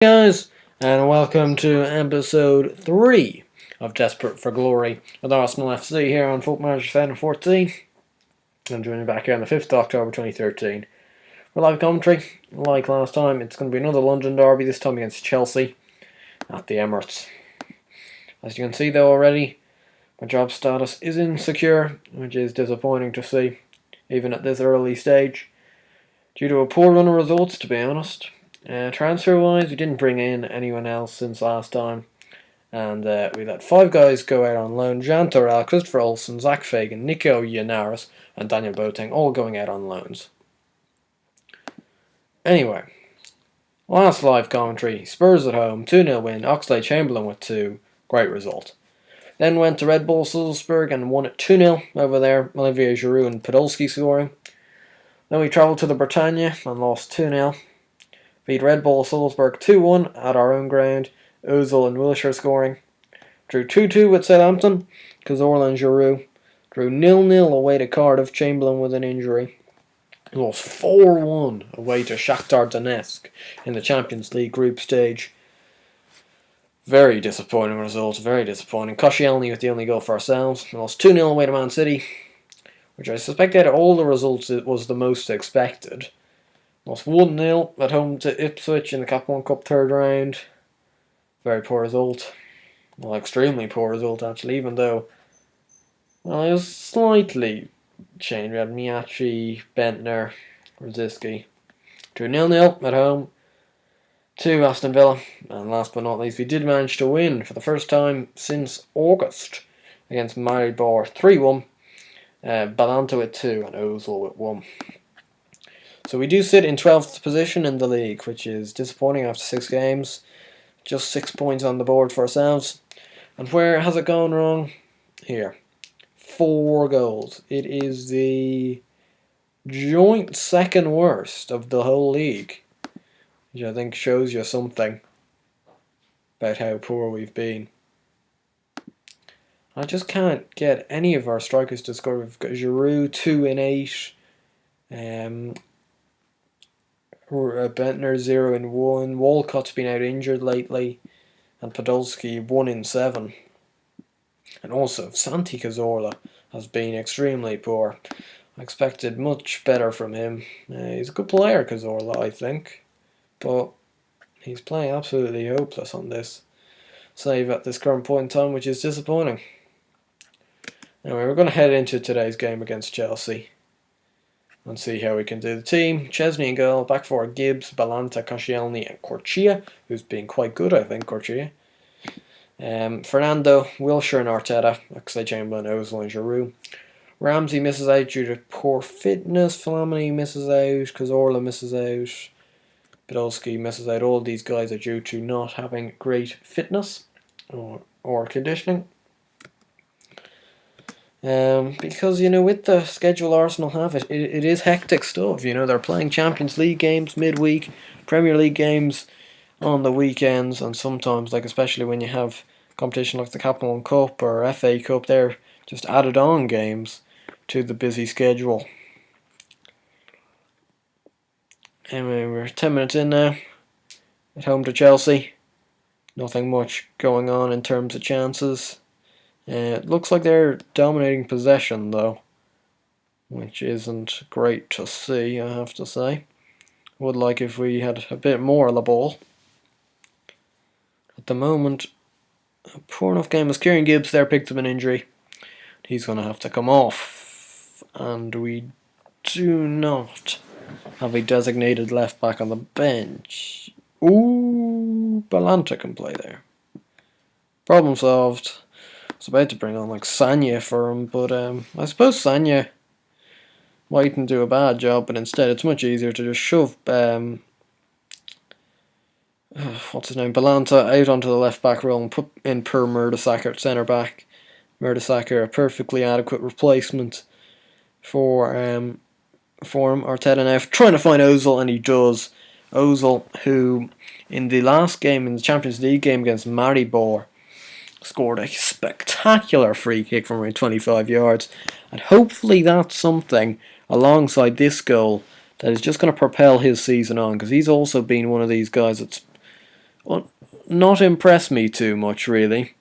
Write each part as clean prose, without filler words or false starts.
Guys, and welcome to episode 3 of Desperate for Glory with Arsenal FC here on Football Manager 2014. I'm joining you back here on the 5th of October 2013. For live commentary, like last time, it's going to be another London derby, this time against Chelsea at the Emirates. As you can see though already, my job status is insecure, which is disappointing to see, even at this early stage, due to a poor run of results, to be honest. Transfer-wise, we didn't bring in anyone else since last time, and we let 5 guys go out on loan. Jan Torrent, Christopher Olsen, Zach Fagan, Nico Yanaris, and Daniel Boateng, all going out on loans. Anyway, last live commentary, Spurs at home, 2-0 win, Oxlade-Chamberlain with 2, great result. Then went to Red Bull Salzburg and won it 2-0 over there, Olivier Giroud and Podolski scoring. Then we travelled to the Bretagne and lost 2-0. Beat Red Bull Salzburg 2-1 at our own ground, Ozil and Wilshere scoring. Drew 2-2 with Southampton, Cazorla and Giroud. Drew 0-0 away to Cardiff, Chamberlain with an injury. Lost 4-1 away to Shakhtar Donetsk in the Champions League group stage. Very disappointing result, very disappointing. Koscielny with the only goal for ourselves. We lost 2-0 away to Man City, which I suspect out of all the results it was the most expected. Lost 1-0 at home to Ipswich in the Cup 1 Cup third round. Very poor result. Well, extremely poor result actually, even though, well, it was slightly changed. We had Miachi, Bentner, Rosiski. Drew 0-0 at home to Aston Villa. And last but not least, we did manage to win for the first time since August against Maribor 3-1. Balanta with 2 and Ozil with 1. So we do sit in 12th position in the league, which is disappointing after 6 games. Just 6 points on the board for ourselves. And where has it gone wrong? Here. 4 goals. It is the joint second worst of the whole league, which I think shows you something about how poor we've been. I just can't get any of our strikers to score. We've got Giroud 2 in 8. Bentner 0 in 1. Walcott's been out injured lately, and Podolski 1 in 7. And also Santi Cazorla has been extremely poor. I expected much better from him. He's a good player, Cazorla, I think, but he's playing absolutely hopeless on this save at this current point in time, which is disappointing. Anyway, we're going to head into today's game against Chelsea and see how we can do. The team: Chesney and goal, back four: Gibbs, Balanta, Koscielny and Corchia, who's been quite good, I think, Corchia. Fernando, Wilshere and Arteta, Oxlade-Chamberlain, Ozil and Giroud. Ramsey misses out due to poor fitness, Flamini misses out, Cazorla misses out, Podolski misses out. All these guys are due to not having great fitness or conditioning. Because, with the schedule Arsenal have, it is hectic stuff. They're playing Champions League games midweek, Premier League games on the weekends, and sometimes, especially when you have competition like the Cup 1 Cup or FA Cup, they're just added on games to the busy schedule. Anyway, we're 10 minutes in now, at home to Chelsea. Nothing much going on in terms of chances. It looks like they're dominating possession though, which isn't great to see, I have to say. Would like if we had a bit more of the ball. At the moment, a poor enough game as Kieran Gibbs there picked up an injury. He's going to have to come off, and we do not have a designated left back on the bench. Ooh, Balanta can play there. Problem solved. I was about to bring on Sanya for him, but I suppose Sanya mightn't do a bad job, but instead it's much easier to just shove what's his name, Balanta out onto the left back role and put in Per Mertesacker at centre back. Mertesacker, a perfectly adequate replacement for him. Arteta now trying to find Ozil, and he does. Ozil, who in the last game, in the Champions League game against Maribor, scored a spectacular free kick from around 25 yards, and hopefully that's something alongside this goal that is just going to propel his season on, because he's also been one of these guys that's well, not impressed me too much, really.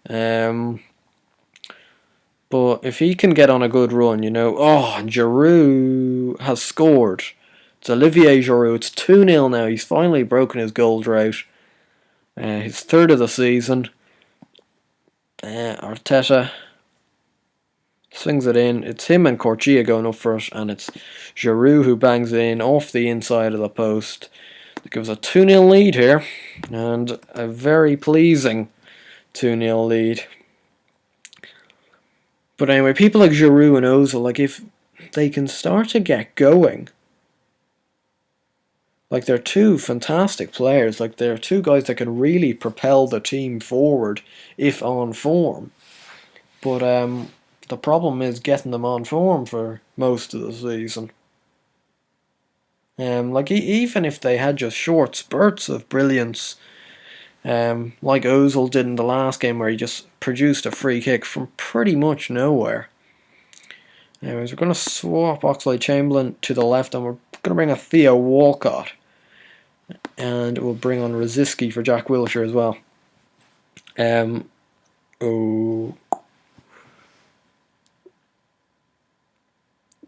But if he can get on a good run, you know... Oh, and Giroud has scored. It's Olivier Giroud. It's 2-0 now. He's finally broken his goal drought. His third of the season. Arteta swings it in. It's him and Corchia going up for it, and it's Giroud who bangs it in off the inside of the post. It gives a 2-0 lead here, and a very pleasing 2-0 lead. But anyway, people like Giroud and Ozil, like if they can start to get going, like they're two fantastic players, like they're two guys that can really propel the team forward if on form. But the problem is getting them on form for most of the season. Like even if they had just short spurts of brilliance, like Ozil did in the last game where he just produced a free kick from pretty much nowhere. Anyways, we're going to swap Oxlade-Chamberlain to the left, and we're going to bring a Theo Walcott. And we'll bring on Rosicky for Jack Wilshere as well.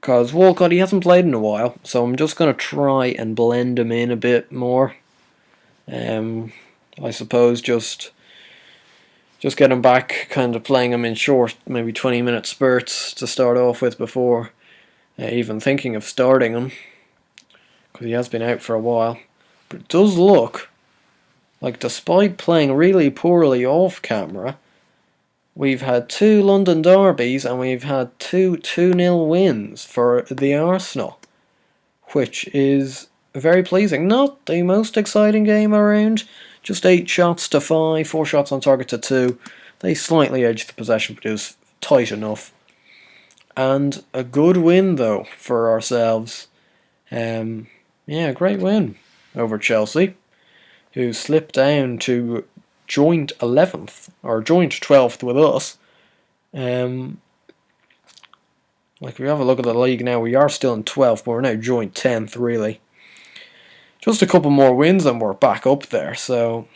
Because Walcott, he hasn't played in a while, so I'm just going to try and blend him in a bit more. I suppose just get him back, kind of playing him in short, maybe 20-minute spurts to start off with before even thinking of starting him, because he has been out for a while. But it does look like, despite playing really poorly off camera, we've had 2 London derbies and we've had 2 2-0 wins for the Arsenal, which is very pleasing. Not the most exciting game around, just 8 shots to 5, 4 shots on target to 2. They slightly edged the possession, but it was tight enough. And a good win, though, for ourselves. Yeah, great win over Chelsea, who slipped down to joint 11th, or joint 12th with us. Like, if we have a look at the league now, we are still in 12th, but we're now joint 10th, really. Just a couple more wins and we're back up there, so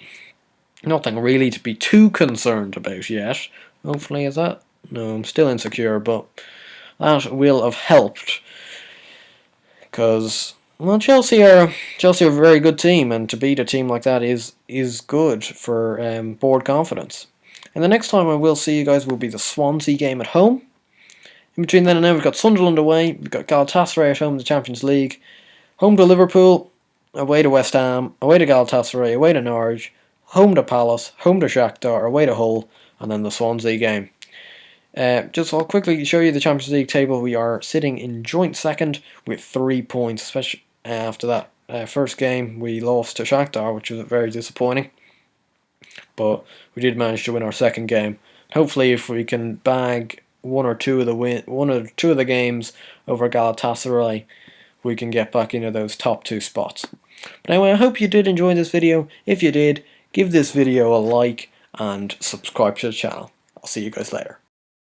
nothing really to be too concerned about yet. Hopefully, is that? No, I'm still insecure, but that will have helped. Because, well, Chelsea are a very good team, and to beat a team like that is good for board confidence. And the next time I will see you guys will be the Swansea game at home. In between then and now, we've got Sunderland away, we've got Galatasaray at home in the Champions League, home to Liverpool, away to West Ham, away to Galatasaray, away to Norwich, home to Palace, home to Shakhtar, away to Hull, and then the Swansea game. I'll quickly show you the Champions League table. We are sitting in joint second with 3 points, especially after that first game we lost to Shakhtar, which was very disappointing. But we did manage to win our second game. Hopefully, if we can bag one or two of the games over Galatasaray, we can get back into those top 2 spots. But anyway, I hope you did enjoy this video. If you did, give this video a like and subscribe to the channel. I'll see you guys later.